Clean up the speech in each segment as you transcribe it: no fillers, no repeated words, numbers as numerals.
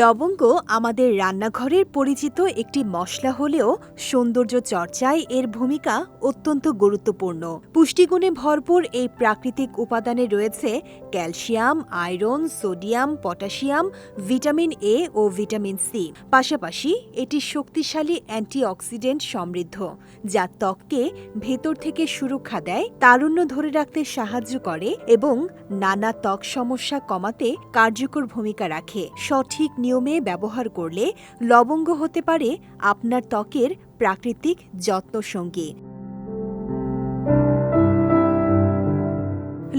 লবঙ্গ আমাদের রান্নাঘরের পরিচিত একটি মশলা হলেও সৌন্দর্য চর্চায় এর ভূমিকা অত্যন্ত গুরুত্বপূর্ণ। পুষ্টিগুণে ভরপুর এই প্রাকৃতিক উপাদানে রয়েছে calcium, iron, sodium, potassium, vitamin A ও ভিটামিন সি। পাশাপাশি এটি শক্তিশালী অ্যান্টিঅক্সিডেন্ট সমৃদ্ধ, যা ত্বককে ভেতর থেকে সুরক্ষা দেয়, তারুণ্য ধরে রাখতে সাহায্য করে এবং নানা ত্বক সমস্যা কমাতে কার্যকর ভূমিকা রাখে। সঠিক নিয়মে ব্যবহার করলে লবঙ্গ হতে পারে আপনার ত্বকের প্রাকৃতিক যত্নসঙ্গী।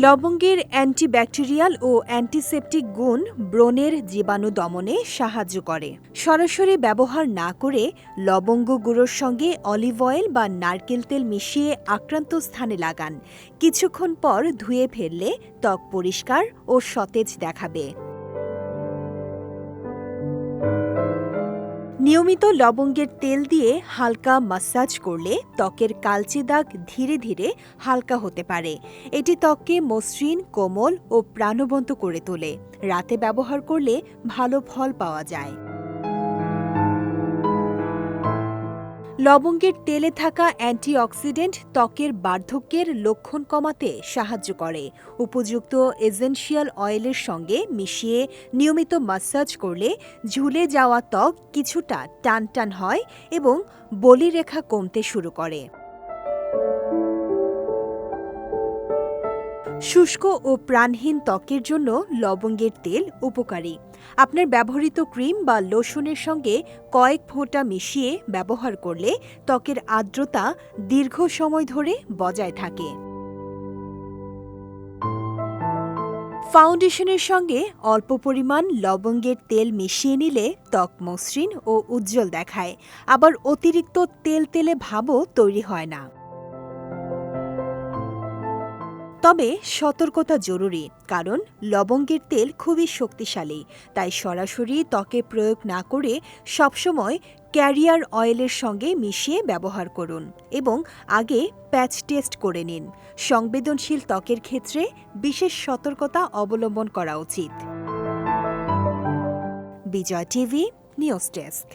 লবঙ্গের অ্যান্টিব্যাকটেরিয়াল ও অ্যান্টিসেপটিক গুণ ব্রণের জীবাণু দমনে সাহায্য করে। সরাসরি ব্যবহার না করে লবঙ্গ গুঁড়োর সঙ্গে অলিভ অয়েল বা নারকেল তেল মিশিয়ে আক্রান্ত স্থানে লাগান। কিছুক্ষণ পর ধুয়ে ফেললে ত্বক পরিষ্কার ও সতেজ দেখাবে। নিয়মিত লবঙ্গের তেল দিয়ে হালকা ম্যাসাজ করলে ত্বকের কালচে দাগ ধীরে ধীরে হালকা হতে পারে। এটি ত্বককে মসৃণ, কোমল ও প্রাণবন্ত করে তোলে। রাতে ব্যবহার করলে ভালো ফল পাওয়া যায়। লবঙ্গের তেলে থাকা অ্যান্টিঅক্সিডেন্ট ত্বকের বার্ধক্যের লক্ষণ কমাতে সাহায্য করে। উপযুক্ত এসেনশিয়াল অয়েলের সঙ্গে মিশিয়ে নিয়মিত ম্যাসাজ করলে ঝুলে যাওয়া ত্বক কিছুটা টানটান হয় এবং বলিরেখা কমতে শুরু করে। শুষ্ক ও প্রাণহীন ত্বকের জন্য লবঙ্গের তেল উপকারী। আপনার ব্যবহৃত ক্রিম বা লোশনের সঙ্গে কয়েক ফোঁটা মিশিয়ে ব্যবহার করলে ত্বকের আর্দ্রতা দীর্ঘ সময় ধরে বজায় থাকে। ফাউন্ডেশনের সঙ্গে অল্প পরিমাণ লবঙ্গের তেল মিশিয়ে নিলে ত্বক মসৃণ ও উজ্জ্বল দেখায়। আবার অতিরিক্ত তেলতেলে ভাবও তৈরি হয় না। তবে সতর্কতা জরুরি, কারণ লবঙ্গের তেল খুবই শক্তিশালী। তাই সরাসরি ত্বকে প্রয়োগ না করে সবসময় ক্যারিয়ার অয়েলের সঙ্গে মিশিয়ে ব্যবহার করুন এবং আগে প্যাচ টেস্ট করে নিন। সংবেদনশীল ত্বকের ক্ষেত্রে বিশেষ সতর্কতা অবলম্বন করা উচিত। বিজয় টিভি নিউজ ডেস্ক।